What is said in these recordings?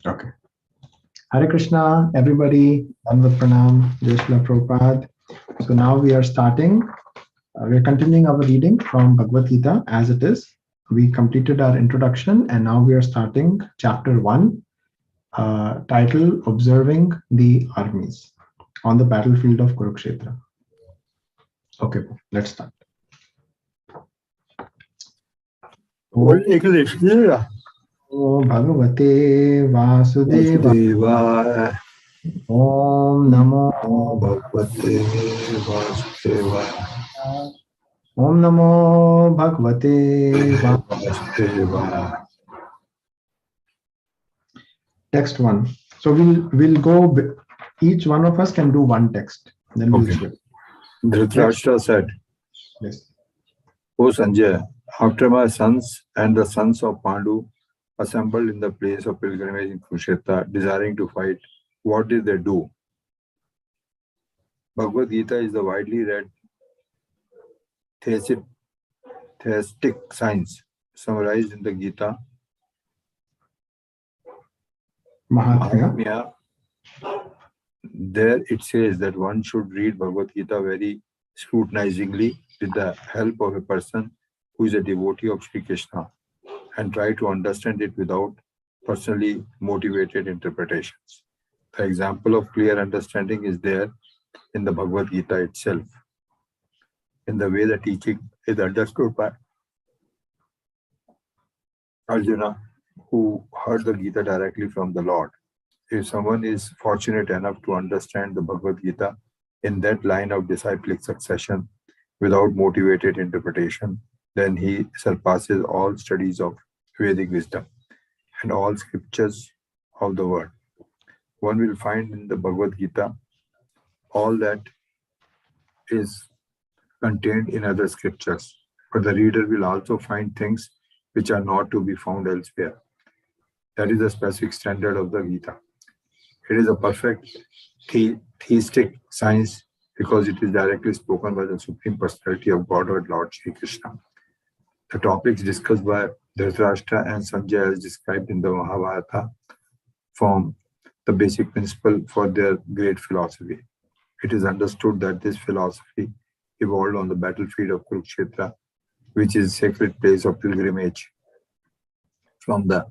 Okay. Hare Krishna, everybody. Dandavat Pranam, Jai Shri Prabhupada. So now we are starting. We are continuing our reading from Bhagavad Gita as it is. We completed our introduction and now we are starting chapter 1, title Observing the Armies on the battlefield of Kurukshetra. Okay, let's start. Om Bhagavate Vasudevaya. Om Namo Bhagavate Vasudevaya. Om Namo Bhagavate Vasudevaya. Text 1. So we'll go. Each one of us can do one text. Then we'll switch. Dhritarashtra said, Yes. O Sanjay, after my sons and the sons of Pandu assembled in the place of pilgrimage in Kurukshetra, desiring to fight, what did they do? Bhagavad Gita is the widely read theistic science summarized in the Gita Mahatmya. There it says that one should read Bhagavad Gita very scrutinizingly with the help of a person who is a devotee of Sri Krishna and try to understand it without personally motivated interpretations. The example of clear understanding is there in the Bhagavad Gita itself, in the way the teaching is understood by Arjuna, who heard the Gita directly from the Lord. If someone is fortunate enough to understand the Bhagavad Gita in that line of disciplic succession without motivated interpretation, then he surpasses all studies of Vedic wisdom and all scriptures of the world. One will find in the Bhagavad Gita all that is contained in other scriptures, but the reader will also find things which are not to be found elsewhere. That is the specific standard of the Gita. It is a perfect theistic science because it is directly spoken by the Supreme Personality of Godhead, Lord Sri Krishna. The topics discussed by Dhritarashtra and Sanjay as described in the Mahabharata form the basic principle for their great philosophy. It is understood that this philosophy evolved on the battlefield of Kurukshetra, which is a sacred place of pilgrimage from the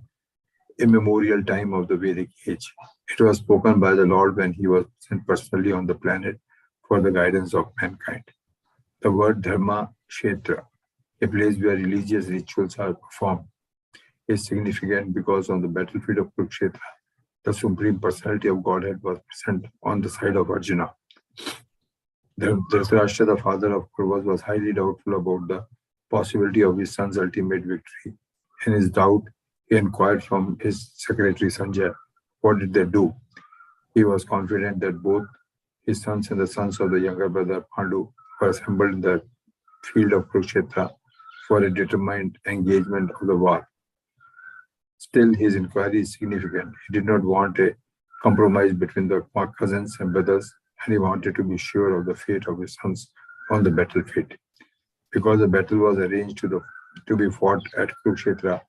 immemorial time of the Vedic age. It was spoken by the Lord when he was sent personally on the planet for the guidance of mankind. The word Dharma Kshetra, a place where religious rituals are performed, is significant because on the battlefield of Kurukshetra, the Supreme Personality of Godhead was present on the side of Arjuna. Dhritarashtra, the father of Kauravas, was highly doubtful about the possibility of his son's ultimate victory. In his doubt, he inquired from his secretary Sanjay, what did they do? He was confident that both his sons and the sons of the younger brother Pandu were assembled in the field of Kurukshetra for a determined engagement of the war. Still, his inquiry is significant. He did not want a compromise between the cousins and brothers, and he wanted to be sure of the fate of his sons on the battlefield. Because the battle was arranged to be fought at Kurukshetra,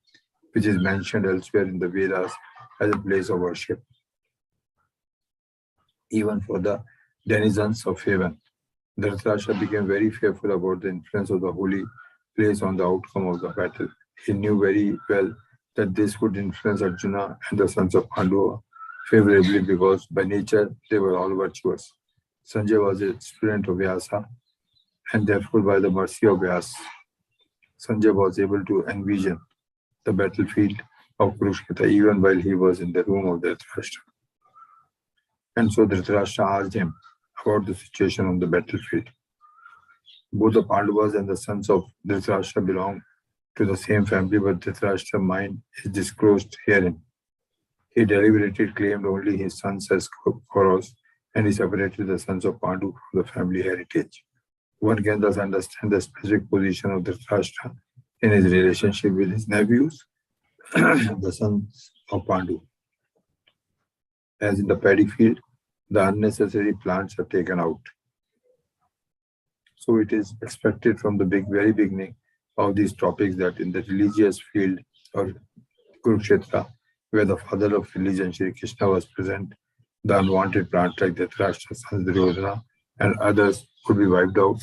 which is mentioned elsewhere in the Vedas as a place of worship, even for the denizens of heaven. Dhritarashtra became very fearful about the influence of the holy place on the outcome of the battle. He knew very well that this would influence Arjuna and the sons of Pandava favorably because by nature they were all virtuous. Sanjay was a student of Vyasa, and therefore by the mercy of Vyasa, Sanjay was able to envision the battlefield of Kurukshetra even while he was in the room of Dhritarashtra. And so Dhritarashtra asked him about the situation on the battlefield. Both the Pandavas and the sons of Dhritarashtra belong to the same family, but Dhritarashtra's mind is disclosed herein. He deliberately claimed only his sons as Kauravas, and he separated the sons of Pandu from the family heritage. One can thus understand the specific position of Dhritarashtra in his relationship with his nephews, the sons of Pandu. As in the paddy field, the unnecessary plants are taken out. So it is expected from the very beginning of these topics that in the religious field or Kurukshetra, where the father of religion, Shri Krishna, was present, the unwanted plant like Dhritarashtra, sons Duryodhana, and others could be wiped out,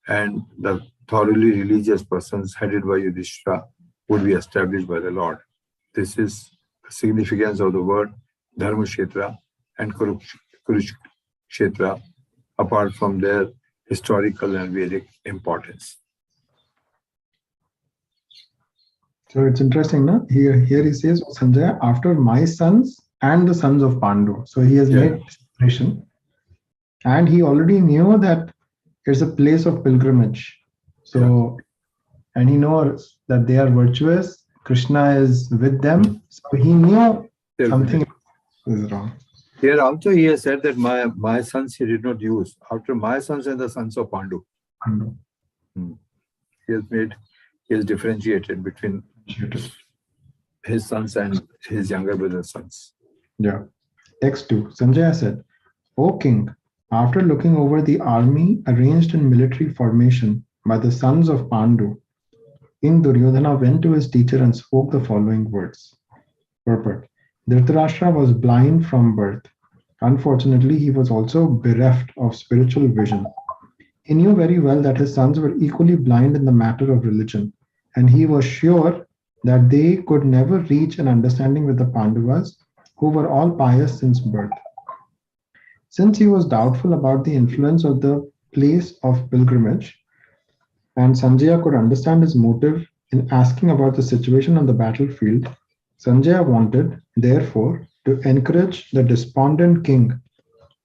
and the thoroughly religious persons headed by Yudhishthira would be established by the Lord. This is the significance of the word Dharmakshetra and Kurukshetra, apart from their historical and Vedic importance. So it's interesting, no? Here he says, Sanjaya, after my sons and the sons of Pandu. So he has made separation. And he already knew that it's a place of pilgrimage. So, and he knows that they are virtuous. Krishna is with them. So he knew something is wrong. Here also he has said that my sons he did not use. After my sons and the sons of Pandu. He has differentiated between his sons and his younger brother's sons. Yeah. Text 2. Sanjaya said, O king, after looking over the army arranged in military formation by the sons of Pandu, King Duryodhana went to his teacher and spoke the following words. Purport. Dhritarashtra was blind from birth. Unfortunately, he was also bereft of spiritual vision. He knew very well that his sons were equally blind in the matter of religion, and he was sure that they could never reach an understanding with the Pandavas, who were all pious since birth. Since he was doubtful about the influence of the place of pilgrimage, and Sanjaya could understand his motive in asking about the situation on the battlefield, Sanjaya wanted, therefore, to encourage the despondent king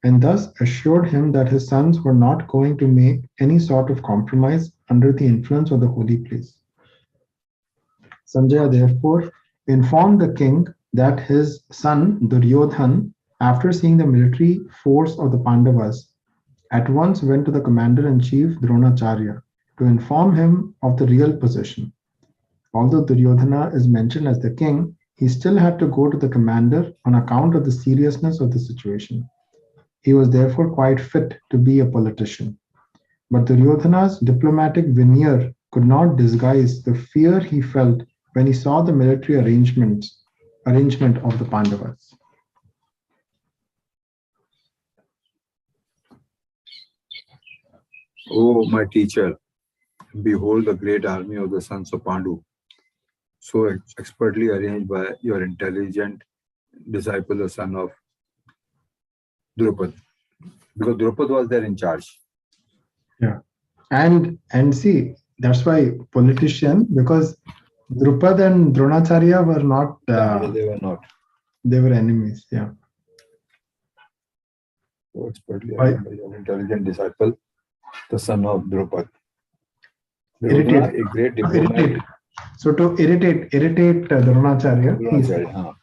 and thus assured him that his sons were not going to make any sort of compromise under the influence of the holy place. Sanjaya therefore informed the king that his son Duryodhan, after seeing the military force of the Pandavas, at once went to the commander-in-chief Dronacharya to inform him of the real position. Although Duryodhana is mentioned as the king, he still had to go to the commander on account of the seriousness of the situation. He was therefore quite fit to be a politician. But Duryodhana's diplomatic veneer could not disguise the fear he felt when he saw the military arrangement of the Pandavas. O my teacher, behold the great army of the sons of Pandu, so expertly arranged by your intelligent disciple, the son of Drupad. Because Drupad was there in charge. Yeah. And see, that's why politician, because Drupad and Dronacharya were not... they were not. They were enemies, yeah. So expertly arranged by your intelligent disciple, the son of Drupad. Irritate. A great diplomat. So to irritate Dronacharya.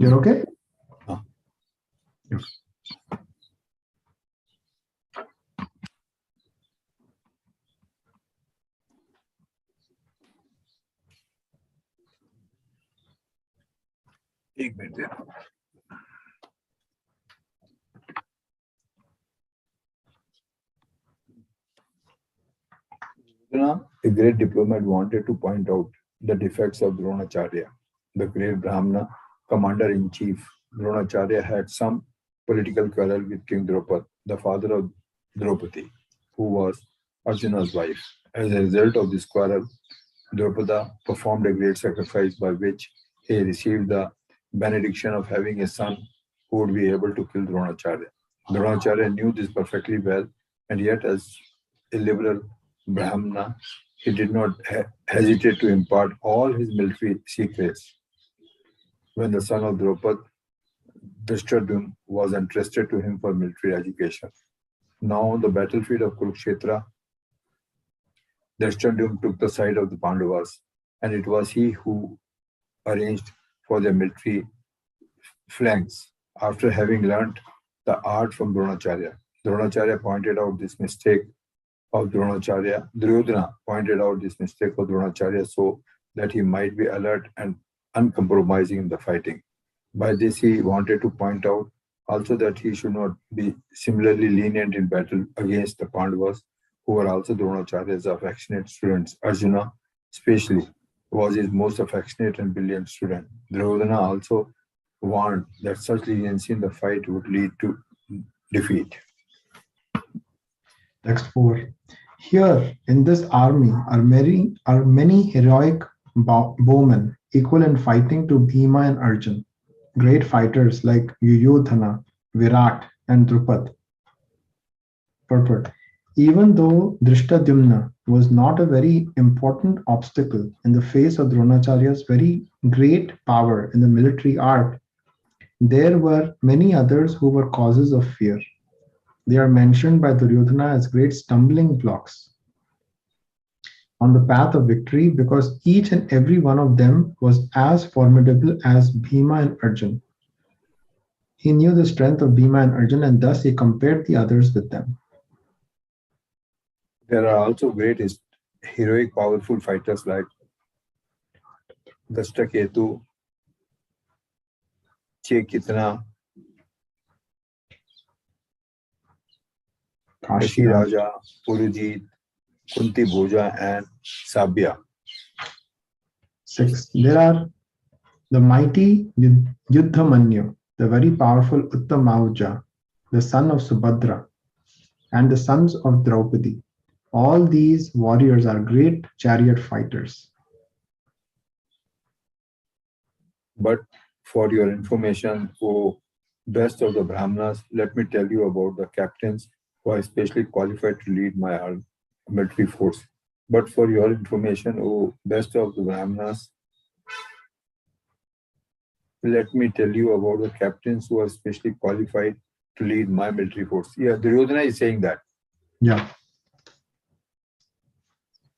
You're okay? Yes. एक minute they A great diplomat wanted to point out the defects of Dronacharya. The great Brahmana commander-in-chief Dronacharya had some political quarrel with King Draupad, the father of Draupadi, who was Arjuna's wife. As a result of this quarrel, Draupada performed a great sacrifice by which he received the benediction of having a son who would be able to kill Dronacharya. Dronacharya knew this perfectly well, and yet as a liberal Brahmana, he did not hesitate to impart all his military secrets. When the son of Draupad, Drishtadyumna, was entrusted to him for military education. Now on the battlefield of Kurukshetra, Drishtadyumna took the side of the Pandavas, and it was he who arranged for their military flanks. After having learnt the art from Dronacharya, Dronacharya pointed out this mistake of Dronacharya. Duryodhana pointed out this mistake of Dronacharya so that he might be alert and uncompromising in the fighting. By this, he wanted to point out Also that he should not be similarly lenient in battle against the Pandavas, who were also Dronacharya's affectionate students. Arjuna, especially, was his most affectionate and brilliant student. Duryodhana also warned that such leniency in the fight would lead to defeat. Text 4. Here in this army are many heroic bowmen, equal in fighting to Bhima and Arjun. Great fighters like Yuyodhana, Virat, and Drupad. Purport. Even though Drishtadyumna was not a very important obstacle in the face of Dronacharya's very great power in the military art, there were many others who were causes of fear. They are mentioned by Duryodhana as great stumbling blocks on the path of victory because each and every one of them was as formidable as Bhima and Arjun. He knew the strength of Bhima and Arjun and thus he compared the others with them. There are also great heroic powerful fighters like Dashtaketu, Chekitna, Kashi Raja, Purujit, Kunti Bhoja, and Sabya. 6. There are the mighty Yuddhamanyu, the very powerful Uttamauja, the son of Subhadra, and the sons of Draupadi. All these warriors are great chariot fighters. But for your information, O best of the Brahmanas, let me tell you about the captains who are especially qualified to lead my military force. But for your information, O best of the Brahmanas, let me tell you about the captains who are especially qualified to lead my military force. Yeah, Duryodhana is saying that. Yeah.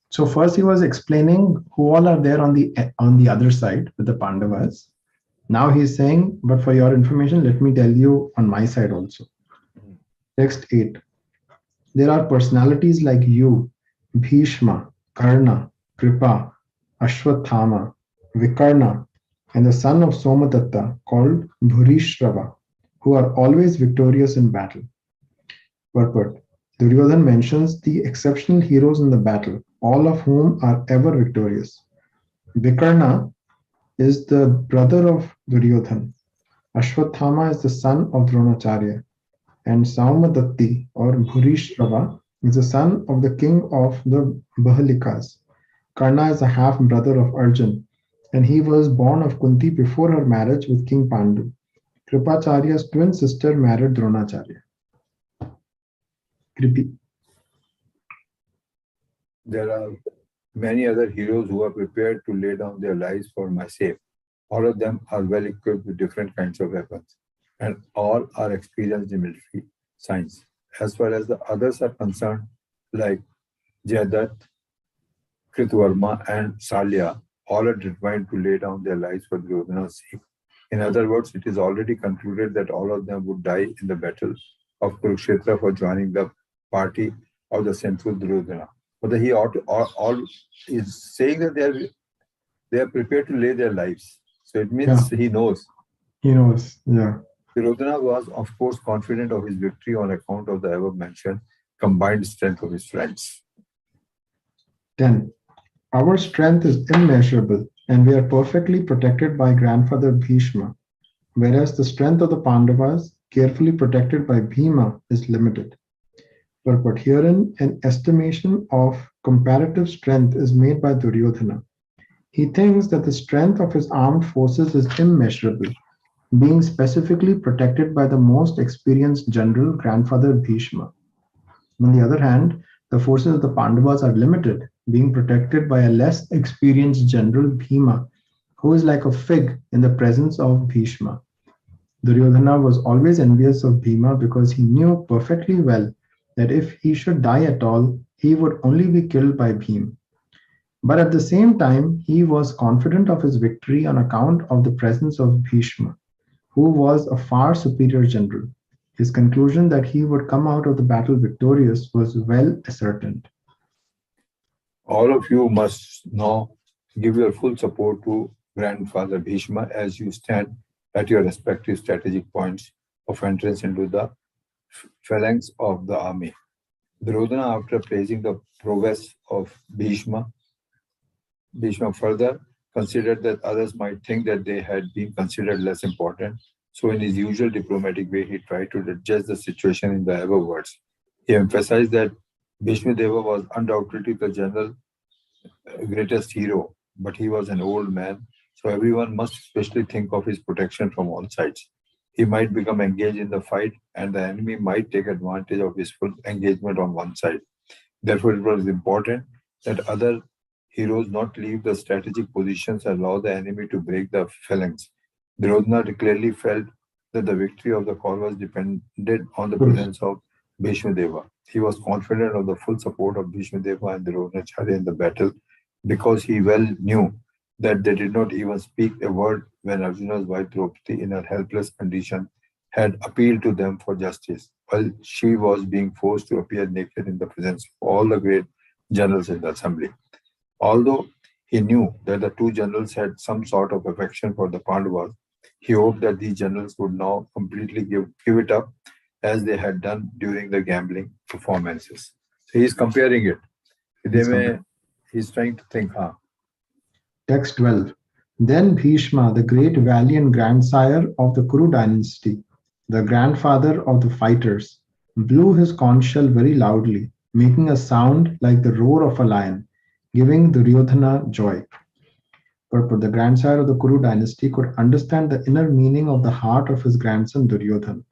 So first he was explaining who all are there on the other side with the Pandavas. Now he's saying, but for your information, let me tell you on my side also. Text 8. There are personalities like you, Bhishma, Karna, Kripa, Ashwathama, Vikarna, and the son of Somadatta called Bhurishrava, who are always victorious in battle. Purport. Duryodhan mentions the exceptional heroes in the battle, all of whom are ever victorious. Vikarna is the brother of Duryodhan. Ashwathama is the son of Dronacharya. And Saumadatti or Bhurishrava is the son of the king of the Bahalikas. Karna is a half brother of Arjun, and he was born of Kunti before her marriage with King Pandu. Kripacharya's twin sister married Dronacharya. Kripi. There are many other heroes who are prepared to lay down their lives for my sake. All of them are well equipped with different kinds of weapons, and all are experienced in military science. As far as the others are concerned, like Jayadatt, Kritvarma, and Salya, all are determined to lay down their lives for Duryodhana's sake. In other words, it is already concluded that all of them would die in the battle of Kurukshetra for joining the party of the sinful Duryodhana. But he all is saying that they are prepared to lay their lives. So it means he knows. He knows, yeah. Duryodhana was, of course, confident of his victory on account of the above-mentioned combined strength of his friends. 10. Our strength is immeasurable, and we are perfectly protected by grandfather Bhishma, whereas the strength of the Pandavas, carefully protected by Bhima, is limited. But herein, an estimation of comparative strength is made by Duryodhana. He thinks that the strength of his armed forces is immeasurable, being specifically protected by the most experienced general, grandfather Bhishma. On the other hand, the forces of the Pandavas are limited, being protected by a less experienced general, Bhima, who is like a fig in the presence of Bhishma. Duryodhana was always envious of Bhima because he knew perfectly well that if he should die at all, he would only be killed by Bhima. But at the same time, he was confident of his victory on account of the presence of Bhishma, who was a far superior general. His conclusion that he would come out of the battle victorious was well ascertained. All of you must now give your full support to Grandfather Bhishma as you stand at your respective strategic points of entrance into the phalanx of the army. Duryodhana, after praising the prowess of Bhishma further considered that others might think that they had been considered less important. So, in his usual diplomatic way, he tried to adjust the situation in the above words. He emphasized that Bhishma Deva was undoubtedly the general greatest hero, but he was an old man, so everyone must especially think of his protection from all sides. He might become engaged in the fight, and the enemy might take advantage of his full engagement on one side. Therefore, it was important that other heroes not leave the strategic positions and allow the enemy to break the phalanx. Duryodhana clearly felt that the victory of the Kauravas depended on the presence of Bhishma Deva. He was confident of the full support of Bhishma Deva and Duryodhanacharya in the battle because he well knew that they did not even speak a word when Arjuna's wife Draupadi, in her helpless condition, had appealed to them for justice, while she was being forced to appear naked in the presence of all the great generals in the assembly. Although he knew that the two generals had some sort of affection for the Pandavas, he hoped that these generals would now completely give it up as they had done during the gambling performances. So he's comparing it. He's trying to think, Text 12. Then Bhishma, the great valiant grandsire of the Kuru dynasty, the grandfather of the fighters, blew his conch shell very loudly, making a sound like the roar of a lion, giving Duryodhana joy. But the grandsire of the Kuru dynasty could understand the inner meaning of the heart of his grandson Duryodhan,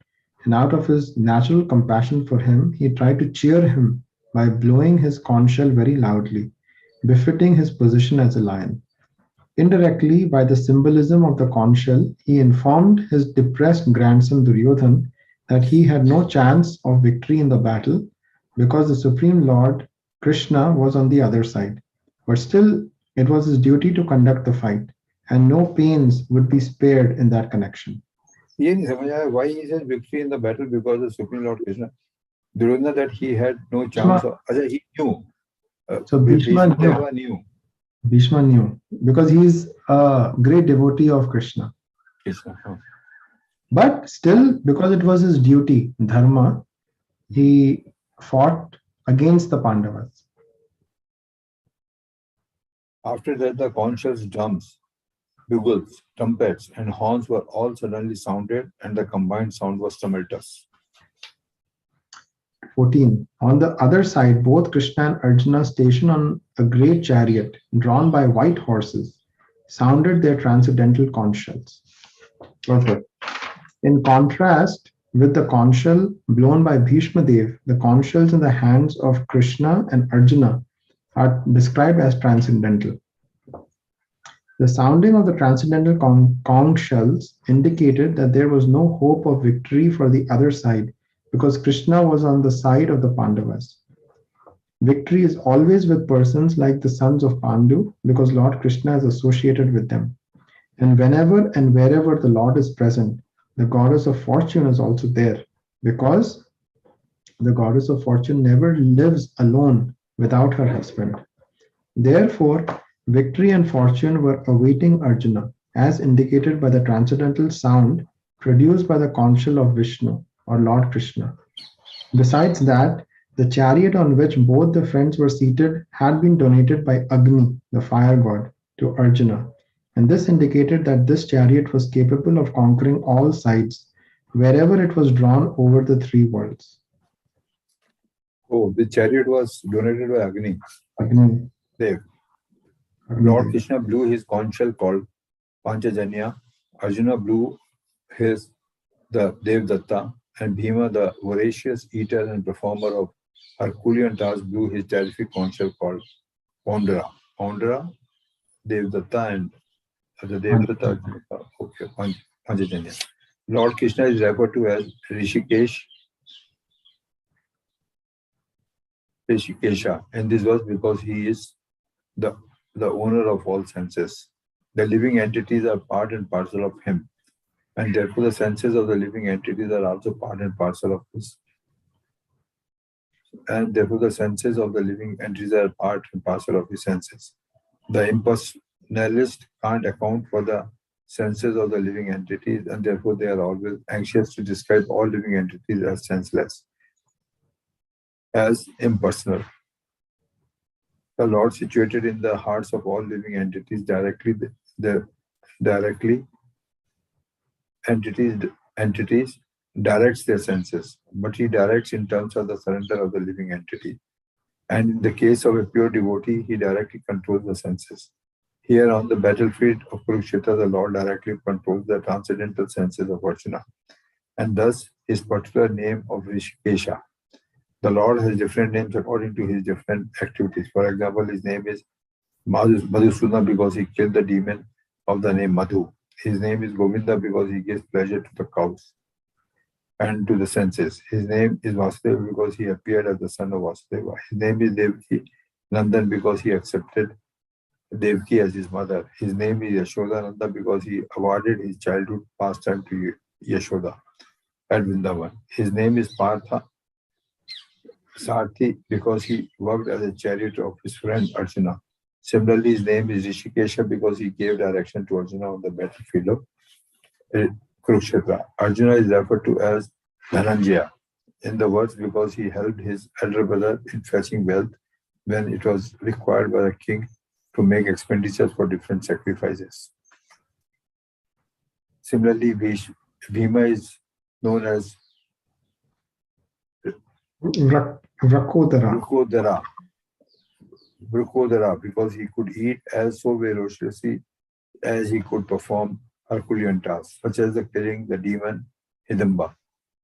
and out of his natural compassion for him, he tried to cheer him by blowing his conch shell very loudly, befitting his position as a lion. Indirectly, by the symbolism of the conch shell, he informed his depressed grandson Duryodhan that he had no chance of victory in the battle because the Supreme Lord Krishna was on the other side. But still, it was his duty to conduct the fight, and no pains would be spared in that connection. ये नहीं समझ आया why he says victory in the battle because the Supreme Lord Krishna. Duryodhana that he had no chance of. He knew. So Bhishma knew. Bhishma knew because he is a great devotee of Krishna. Krishna. But still, because it was his duty, dharma, he fought against the Pandavas. After that, the conch shells, drums, bugles, trumpets, and horns were all suddenly sounded, and the combined sound was tumultuous. 14. On the other side, both Krishna and Arjuna, stationed on a great chariot drawn by white horses, sounded their transcendental conch shells. Perfect. In contrast with the conch shell blown by Bhishma Dev, the conch shells in the hands of Krishna and Arjuna are described as transcendental. The sounding of the transcendental conch shells indicated that there was no hope of victory for the other side because Krishna was on the side of the Pandavas. Victory is always with persons like the sons of Pandu because Lord Krishna is associated with them. And whenever and wherever the Lord is present, the goddess of fortune is also there because the goddess of fortune never lives alone without her husband. Therefore, victory and fortune were awaiting Arjuna, as indicated by the transcendental sound produced by the conch shell of Vishnu or Lord Krishna. Besides that, the chariot on which both the friends were seated had been donated by Agni, the fire god, to Arjuna, and this indicated that this chariot was capable of conquering all sides wherever it was drawn over the three worlds. Oh, the chariot was donated by Agni. Agni. Dev. Lord Krishna blew his conch shell called Panchajanya. Arjuna blew the Devdatta, and Bhima, the voracious eater and performer of Herculean tasks, blew his terrific conch shell called Pondara. Pondara, Devdatta, and the Devdatta. Okay, Panchajanya. Lord Krishna is referred to as Rishikesha, and this was because he is the owner of all senses. The living entities are part and parcel of him, and therefore the senses of the living entities are also part and parcel of his. And therefore the senses of the living entities are part and parcel of his senses. The impersonalist can't account for the senses of the living entities, and therefore they are always anxious to describe all living entities as senseless, as impersonal. The Lord, situated in the hearts of all living entities, directly entities directs their senses, but he directs in terms of the surrender of the living entity. And in the case of a pure devotee, he directly controls the senses. Here on the battlefield of Kurukshetra, the Lord directly controls the transcendental senses of Arjuna, and thus his particular name of Rishikesha. The Lord has different names according to his different activities. For example, his name is Madhusudana because he killed the demon of the name Madhu. His name is Govinda because he gives pleasure to the cows and to the senses. His name is Vasudeva because he appeared as the son of Vasudeva. His name is Devaki Nandan because he accepted Devaki as his mother. His name is Yashodananda because he awarded his childhood pastime to Yashoda at Vrindavan. His name is Partha Sarthi because he worked as a chariot of his friend Arjuna. Similarly, his name is Rishikesha because he gave direction to Arjuna on the battlefield of Kurukshetra. Arjuna is referred to as Dhananjaya in the words because he helped his elder brother in fetching wealth when it was required by the king to make expenditures for different sacrifices. Similarly, Bhima is known as Vrakodara. Brukodara because he could eat as so ferociously as he could perform Herculean tasks, such as the killing the demon Hidamba.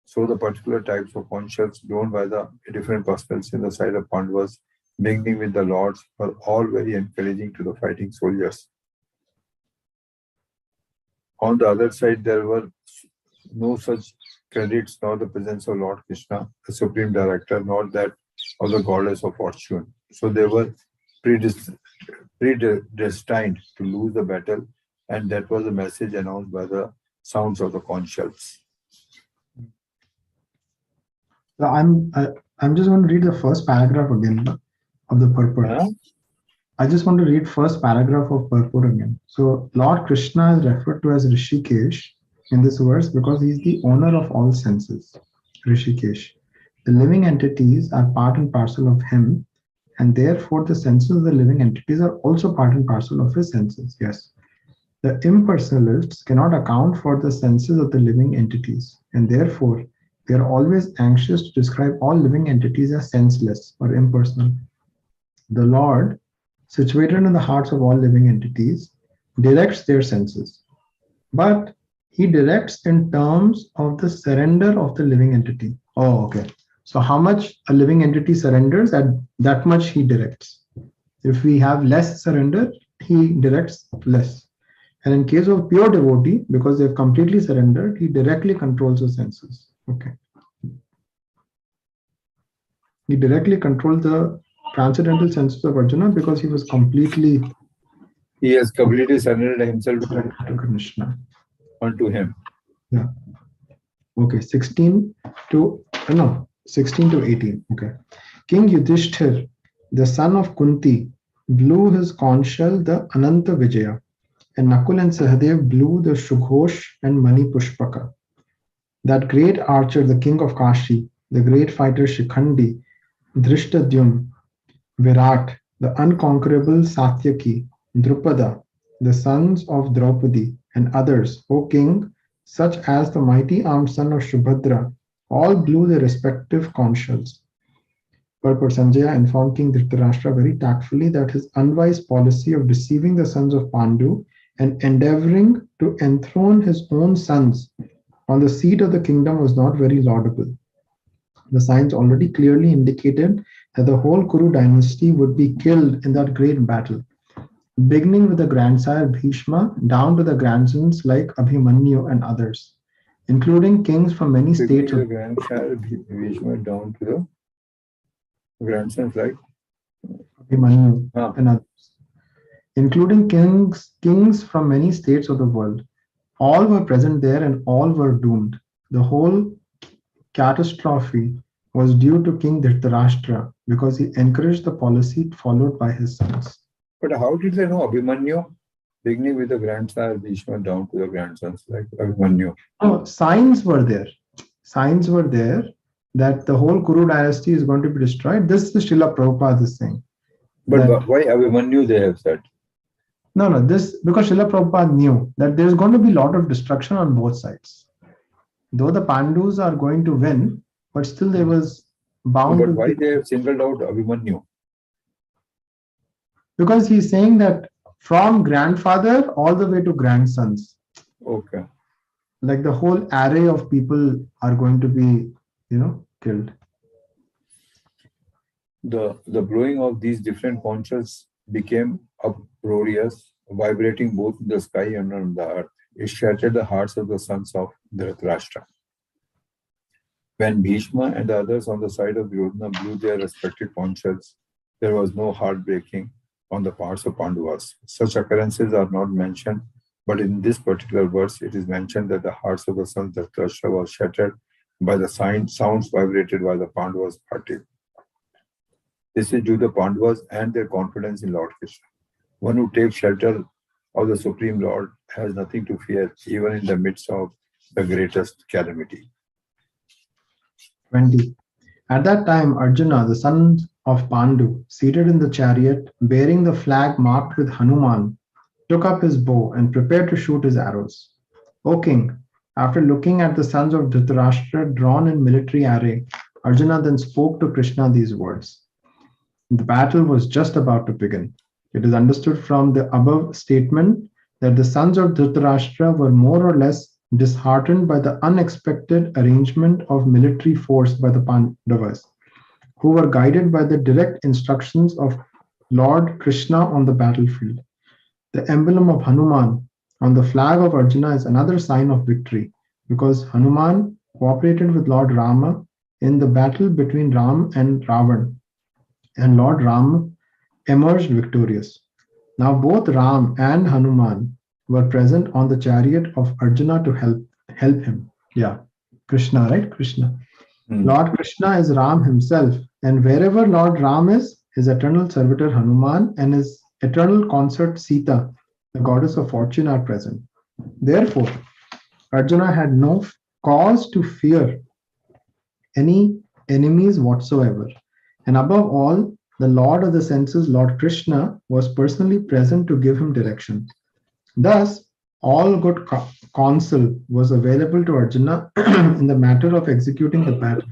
So the particular types of conchals grown by the different personals in the side of Pandavas, beginning with the lords, were all very encouraging to the fighting soldiers. On the other side, there were no such credits, nor the presence of Lord Krishna, the Supreme Director, nor that of the goddess of fortune. So they were predestined to lose the battle, and that was the message announced by the sounds of the conch shells. I'm just going to read the first paragraph again of the purport. Huh? I just want to read first paragraph of purport again. So Lord Krishna is referred to as Rishikesh in this verse because he is the owner of all senses. Rishikesh. The living entities are part and parcel of him, and therefore the senses of the living entities are also part and parcel of his senses. Yes. The impersonalists cannot account for the senses of the living entities, and therefore they are always anxious to describe all living entities as senseless or impersonal. The Lord, situated in the hearts of all living entities, directs their senses, but he directs in terms of the surrender of the living entity. Oh, okay. So how much a living entity surrenders, that much he directs. If we have less surrender, he directs less. And in case of pure devotee, because they've completely surrendered, he directly controls the senses. Okay. He directly controlled the transcendental senses of Arjuna because he was completely. He has completely surrendered himself to Krishna. Unto him. Yeah. Okay. 16 to 18. Okay. King Yudhishthir, the son of Kunti, blew his conch shell, the Ananta Vijaya, and Nakul and Sahadev blew the Shughosh and Mani Pushpaka. That great archer, the king of Kashi, the great fighter Shikhandi, Drishtadyum, Virat, the unconquerable Satyaki, Drupada, the sons of Draupadi, and others, O king, such as the mighty armed son of Shubhadra, all blew their respective conch shells. Purport: Sanjaya informed King Dhritarashtra very tactfully that his unwise policy of deceiving the sons of Pandu and endeavoring to enthrone his own sons on the seat of the kingdom was not very laudable. The signs already clearly indicated that the whole Kuru dynasty would be killed in that great battle, beginning with the grandsire Bhishma down to the grandsons like Abhimanyu and others, including kings from many states. The grandsire Bhishma down to the grandsons like Abhimanyu and others, including kings from many states of the world. All were present there and all were doomed. The whole catastrophe was due to King Dhritarashtra because he encouraged the policy followed by his sons. But how did they know Abhimanyu? beginning with the grandsire Bhishma down to the grandsons like Abhimanyu. Oh, signs were there. Signs were there that the whole Kuru dynasty is going to be destroyed. This is Srila Prabhupada is saying. But why Abhimanyu they have said? No, this because Srila Prabhupada knew that there's going to be a lot of destruction on both sides. Though the Pandus are going to win, but still there was bound But to why be, they have singled out Abhimanyu? because he's saying that from grandfather all the way to grandsons, Okay. like the whole array of people are going to be, killed. The blowing of these different conches became uproarious, vibrating both in the sky and on the earth. It shattered the hearts of the sons of Dhritarashtra. When Bhishma and the others on the side of Duryodhana blew their respective conches, there was no heartbreaking on the parts of Pandavas. Such occurrences are not mentioned, but in this particular verse, it is mentioned that the hearts of the sons of Dhritarashtra was shattered by the sounds vibrated by the Pandavas' party. This is due to the Pandavas and their confidence in Lord Krishna. One who takes shelter of the Supreme Lord has nothing to fear, even in the midst of the greatest calamity. 20. At that time, Arjuna, the son of Pandu, seated in the chariot, bearing the flag marked with Hanuman, took up his bow and prepared to shoot his arrows. O king, after looking at the sons of Dhritarashtra drawn in military array, Arjuna then spoke to Krishna these words. The battle was just about to begin. It is understood from the above statement that the sons of Dhritarashtra were more or less disheartened by the unexpected arrangement of military force by the Pandavas, who were guided by the direct instructions of Lord Krishna on the battlefield. The emblem of Hanuman on the flag of Arjuna is another sign of victory, because Hanuman cooperated with Lord Rama in the battle between Ram and Ravan, and Lord Ram emerged victorious. Now both Ram and Hanuman were present on the chariot of Arjuna to help him. Yeah, Krishna, right? Krishna. Lord Krishna is Ram himself, and wherever Lord Ram is, his eternal servitor Hanuman and his eternal consort Sita, the goddess of fortune, are present. Therefore, Arjuna had no cause to fear any enemies whatsoever. And above all, the Lord of the senses, Lord Krishna, was personally present to give him direction. Thus, all good counsel was available to Arjuna in the matter of executing the battle.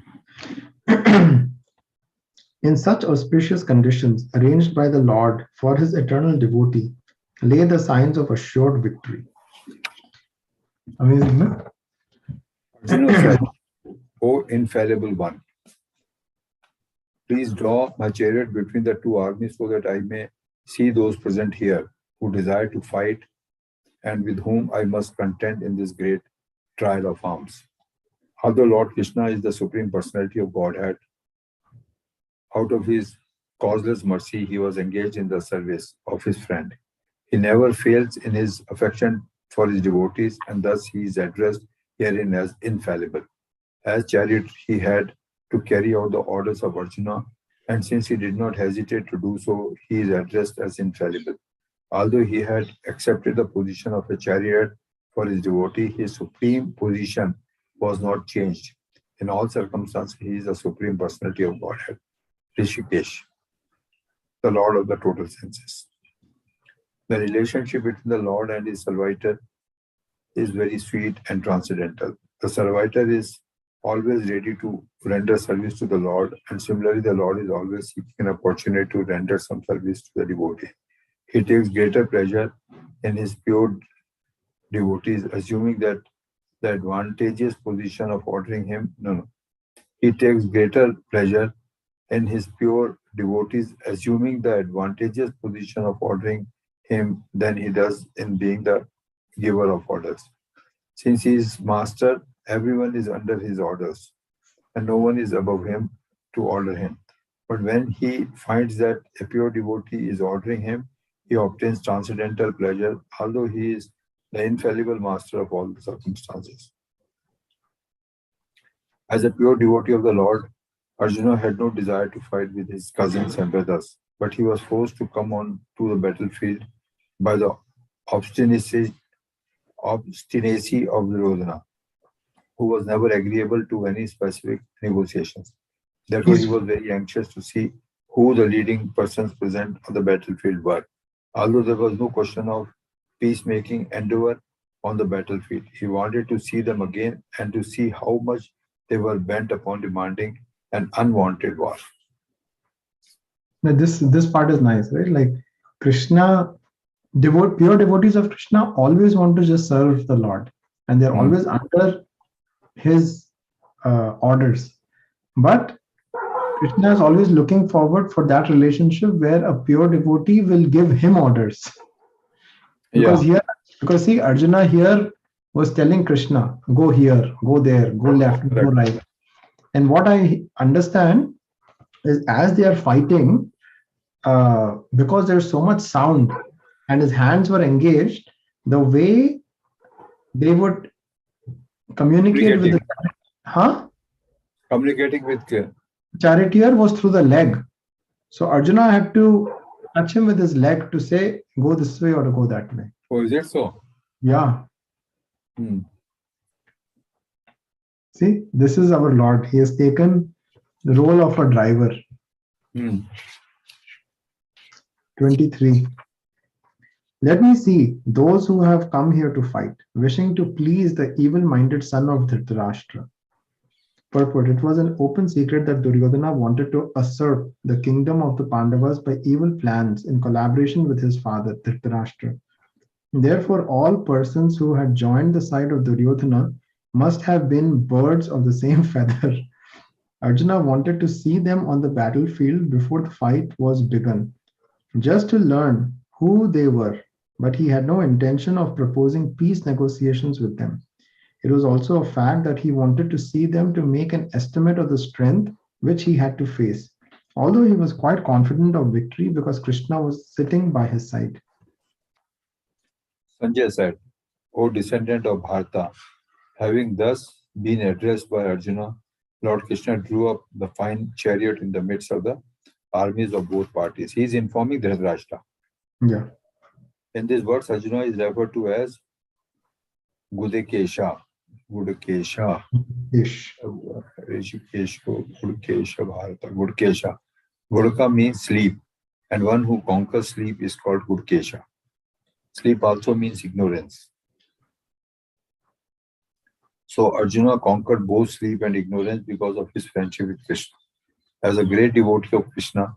In such auspicious conditions, arranged by the Lord for his eternal devotee, lay the signs of assured victory. Amazing, no? Arjuna said, O infallible one, please draw my chariot between the two armies so that I may see those present here who desire to fight and with whom I must contend in this great trial of arms. Although Lord Krishna is the Supreme Personality of Godhead, out of his causeless mercy, he was engaged in the service of his friend. He never fails in his affection for his devotees, and thus he is addressed herein as infallible. As chariot, he had to carry out the orders of Arjuna, and since he did not hesitate to do so, he is addressed as infallible. Although he had accepted the position of a chariot for his devotee, his supreme position was not changed. In all circumstances, he is the Supreme Personality of Godhead, Rishikesh, the Lord of the total senses. The relationship between the Lord and his servitor is very sweet and transcendental. The servitor is always ready to render service to the Lord, and similarly, the Lord is always seeking an opportunity to render some service to the devotee. He takes greater pleasure in his pure devotees, assuming that the advantageous position of ordering him. He takes greater pleasure in his pure devotees, assuming the advantageous position of ordering him than he does in being the giver of orders. Since he is master, everyone is under his orders, and no one is above him to order him. But when he finds that a pure devotee is ordering him, he obtains transcendental pleasure, although he is the infallible master of all the circumstances. As a pure devotee of the Lord, Arjuna had no desire to fight with his cousins and brothers, but he was forced to come on to the battlefield by the obstinacy of Duryodhana, who was never agreeable to any specific negotiations. Therefore, he He's was very anxious to see who the leading persons present on the battlefield were. Although there was no question of peacemaking endeavor on the battlefield, he wanted to see them again and to see how much they were bent upon demanding an unwanted war. now this part is nice, right? Like Krishna, pure devotees of Krishna always want to just serve the Lord, and they're Hmm. always under his orders. But Krishna is always looking forward for that relationship where a pure devotee will give him orders. Because Yeah, here, because see, Arjuna here was telling Krishna, go here, go there, go left, go correct. right. And what I understand is as they are fighting, because there's so much sound and his hands were engaged, the way they would communicate with the Communicating, huh? communicating with Charioteer was through the leg. So Arjuna had to touch him with his leg to say, go this way or to go that way. oh, is it so? Yeah. Hmm. See, this is our Lord. He has taken the role of a driver. Hmm. 23. Let me see those who have come here to fight, wishing to please the evil minded son of Dhritarashtra. Purport. It was an open secret that Duryodhana wanted to usurp the kingdom of the Pandavas by evil plans in collaboration with his father, Dhritarashtra. Therefore, all persons who had joined the side of Duryodhana must have been birds of the same feather. Arjuna wanted to see them on the battlefield before the fight was begun, just to learn who they were, but he had no intention of proposing peace negotiations with them. It was also a fact that he wanted to see them to make an estimate of the strength which he had to face, although he was quite confident of victory because Krishna was sitting by his side. Sanjay said, O descendant of Bharata, having thus been addressed by Arjuna, Lord Krishna drew up the fine chariot in the midst of the armies of both parties. He is informing Dhritarashtra. Yeah. In these words, Arjuna is referred to as Gudekesha. Gudekesha. Ish. Rishikesha, Gudekesha, Bharata. Gudekesha. Gudaka means sleep, and one who conquers sleep is called Gudekesha. Sleep also means ignorance. So Arjuna conquered both sleep and ignorance because of his friendship with Krishna. As a great devotee of Krishna,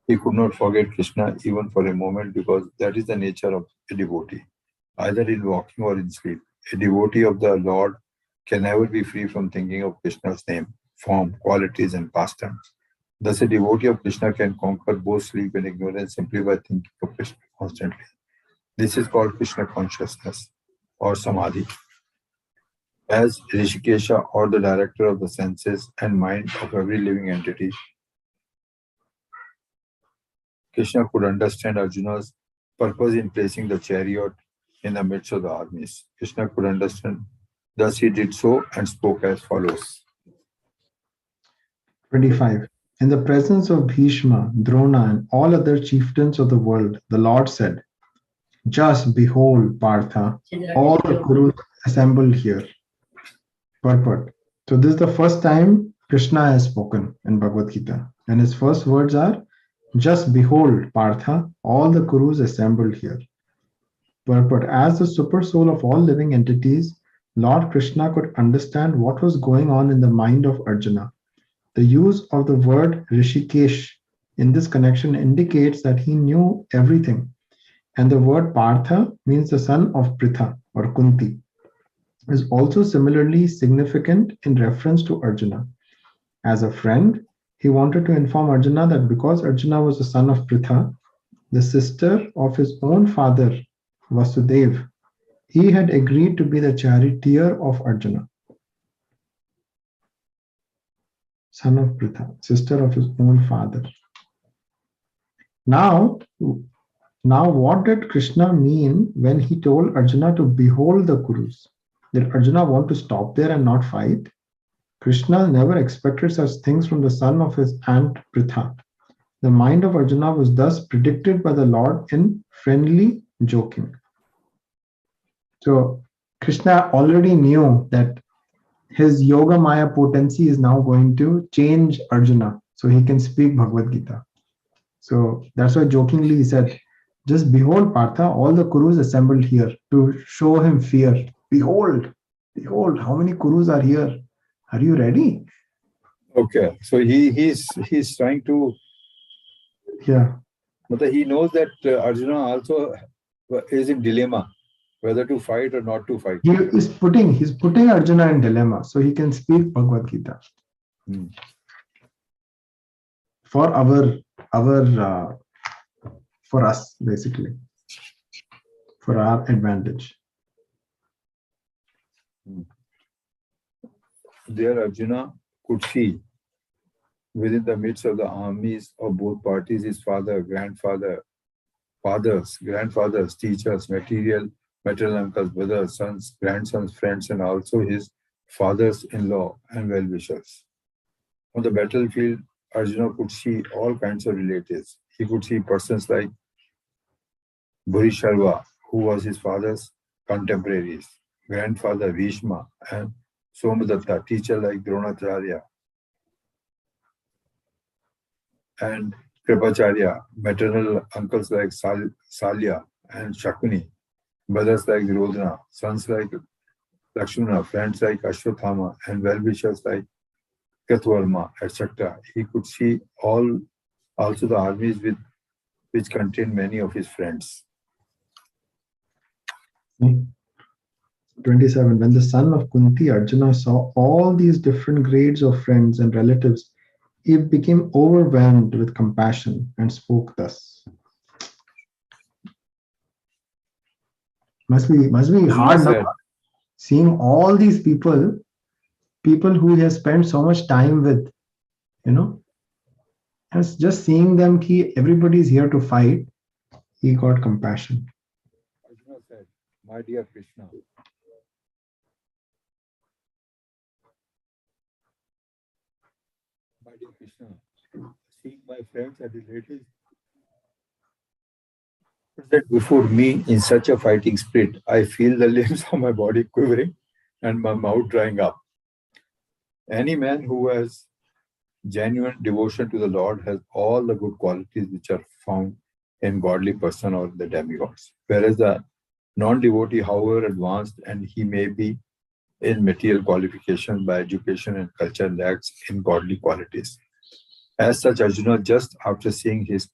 he could not forget Krishna even for a moment because that is the nature of a devotee, either in walking or in sleep. A devotee of the Lord can never be free from thinking of Krishna's name, form, qualities, and pastimes. Thus, a devotee of Krishna can conquer both sleep and ignorance simply by thinking of Krishna constantly. This is called Krishna consciousness or samadhi. As Rishikesha or the director of the senses and mind of every living entity, Krishna could understand Arjuna's purpose in placing the chariot in the midst of the armies. Krishna could understand. Thus he did so and spoke as follows. 25. In the presence of Bhishma, Drona, and all other chieftains of the world, the Lord said, just behold, Partha, all the Kurus assembled here. Purport. So this is the first time Krishna has spoken in Bhagavad Gita. And his first words are, just behold, Partha, all the Kurus assembled here. Purport. As the super soul of all living entities, Lord Krishna could understand what was going on in the mind of Arjuna. The use of the word Rishikesh in this connection indicates that he knew everything. And the word Partha means the son of Pritha or Kunti, is also similarly significant in reference to Arjuna. As a friend, he wanted to inform Arjuna that because Arjuna was the son of Pritha, the sister of his own father, Vasudev, he had agreed to be the charioteer of Arjuna. Son of Pritha, sister of his own father. Now, what did Krishna mean when he told Arjuna to behold the Kurus? Did Arjuna want to stop there and not fight? Krishna never expected such things from the son of his aunt Pritha. The mind of Arjuna was thus predicted by the Lord in friendly joking. So Krishna already knew that his Yoga Maya potency is now going to change Arjuna so he can speak Bhagavad Gita. So that's why jokingly he said, just behold, Partha, all the Kurus assembled here to show him fear. Behold, behold, how many Kurus are here. Are you ready? Okay, so he's trying to. Yeah. But he knows that Arjuna also is in dilemma whether to fight or not to fight. He's putting Arjuna in dilemma so he can speak Bhagavad Gita. For for us, basically, for our advantage. There Arjuna could see within the midst of the armies of both parties his father, grandfathers, teachers, maternal uncles, brothers, sons, grandsons, friends, and also his fathers-in-law and well-wishers. On the battlefield, Arjuna could see all kinds of relatives. He could see persons like Bhurisharva, who was his father's contemporaries, grandfather Bhishma, and Somadatta, teacher like Dronacharya, and Kripacharya, maternal uncles like Salya and Shakuni, brothers like Rodhana, sons like Lakshmana, friends like Ashwathama, and well-wishers like Katvarma, etc. He could see also the armies which contained many of his friends. 27. When the son of Kunti, Arjuna, saw all these different grades of friends and relatives, he became overwhelmed with compassion and spoke thus. Must be hard now, seeing all these people who he has spent so much time with, and just seeing them, everybody is here to fight. He got compassion. Arjuna said, "My dear Krishna, seeing my friends and relatives present before me in such a fighting spirit, I feel the limbs of my body quivering and my mouth drying up. Any man who has genuine devotion to the Lord has all the good qualities which are found in godly person or the demigods. Whereas the non-devotee, however advanced and he may be in material qualifications by education and culture, lacks in godly qualities. As such, Arjuna, just after seeing his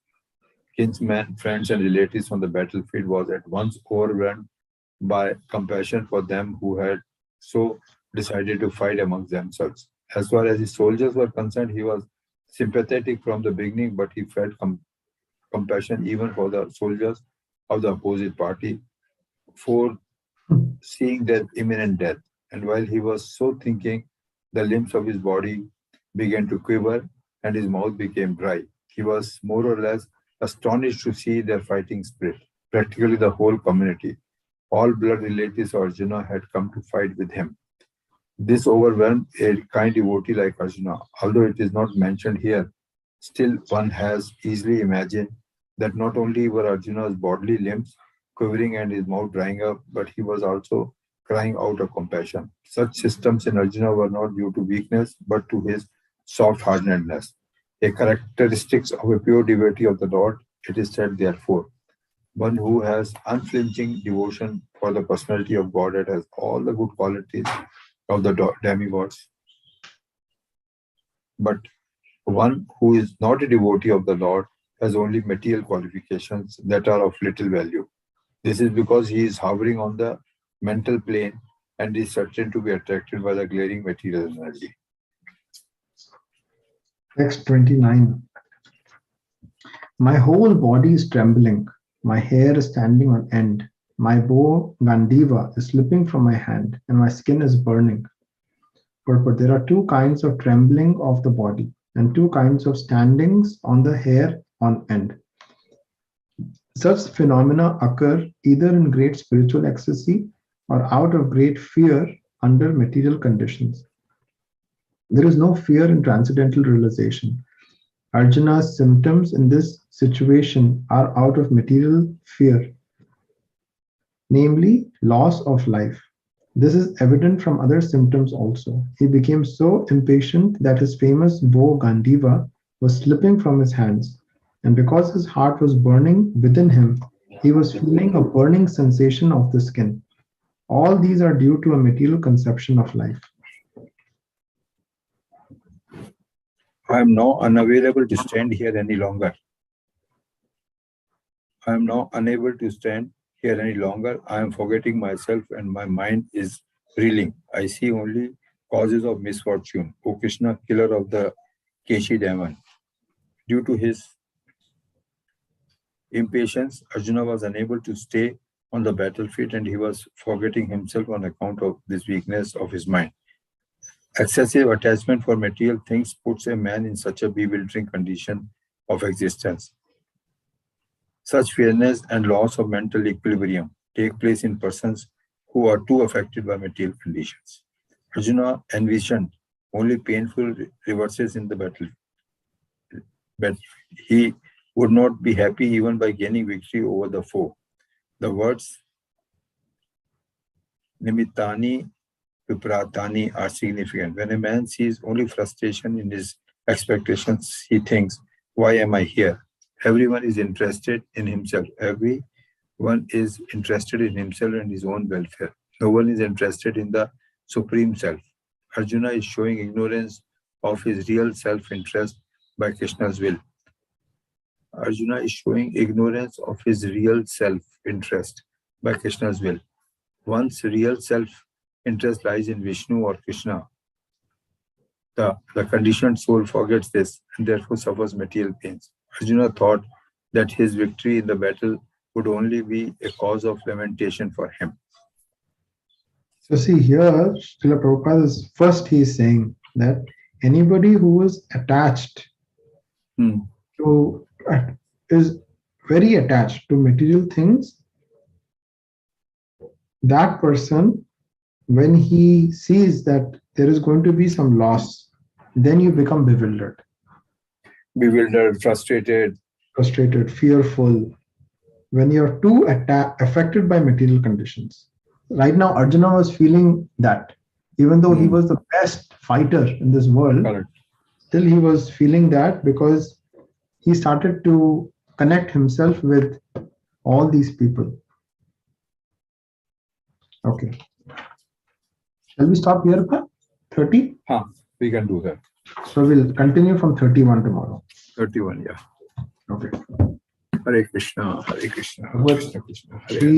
kinsmen, friends, and relatives on the battlefield, was at once overwhelmed by compassion for them who had so decided to fight amongst themselves. As far as his soldiers were concerned, he was sympathetic from the beginning, but he felt compassion even for the soldiers of the opposite party for seeing their imminent death. And while he was so thinking, the limbs of his body began to quiver and his mouth became dry. He was more or less astonished to see their fighting spirit. Practically the whole community, all blood relatives of Arjuna, had come to fight with him. This overwhelmed a kind devotee like Arjuna. Although it is not mentioned here, still one has easily imagined that not only were Arjuna's bodily limbs quivering and his mouth drying up, but he was also crying out of compassion. Such systems in Arjuna were not due to weakness, but to his soft-heartedness, a characteristic of a pure devotee of the Lord. It is said, therefore, one who has unflinching devotion for the personality of God and has all the good qualities of the demigods. But one who is not a devotee of the Lord has only material qualifications that are of little value. This is because he is hovering on the mental plane and is certain to be attracted by the glaring material energy. Text 29. My whole body is trembling. My hair is standing on end. My bow Gandiva is slipping from my hand, and my skin is burning. Purport. There are two kinds of trembling of the body and two kinds of standings on the hair on end. Such phenomena occur either in great spiritual ecstasy or out of great fear under material conditions. There is no fear in transcendental realization. Arjuna's symptoms in this situation are out of material fear. namely loss of life. This is evident from other symptoms also. He became so impatient that his famous bow Gandiva was slipping from his hands, and because his heart was burning within him, he was feeling a burning sensation of the skin. All these are due to a material conception of life. I am now unavailable to stand here any longer. I am now unable to stand here any longer. I am forgetting myself and my mind is reeling. I see only causes of misfortune. O Krishna, killer of the Keshi demon. Due to his impatience, Arjuna was unable to stay on the battlefield and he was forgetting himself on account of this weakness of his mind. Excessive attachment for material things puts a man in such a bewildering condition of existence. Such fearness and loss of mental equilibrium take place in persons who are too affected by material conditions. Arjuna envisioned only painful reverses in the battle. But he would not be happy even by gaining victory over the foe. The words Nimittani Vipratani are significant. When a man sees only frustration in his expectations, he thinks, why am I here? Everyone is interested in himself. Everyone is interested in himself and his own welfare. No one is interested in the Supreme Self. Arjuna is showing ignorance of his real self-interest by Krishna's will. Arjuna is showing ignorance of his real self-interest by Krishna's will. One's real self-interest lies in Vishnu or Krishna. The conditioned soul forgets this and therefore suffers material pains. Arjuna thought that his victory in the battle would only be a cause of lamentation for him. So see here, Srila Prabhupada is first he is saying that anybody who is attached to is very attached to material things, that person, when he sees that there is going to be some loss, then you become bewildered. Bewildered, frustrated, fearful, when you're too affected by material conditions. Right now, Arjuna was feeling that. Even though he was the best fighter in this world, still he was feeling that because he started to connect himself with all these people. Okay. Shall we stop here, 30? We can do that. So we'll continue from 31 tomorrow. 31, yeah. Okay. Hare Krishna, Hare Krishna, What? Krishna Krishna, Hare Hare.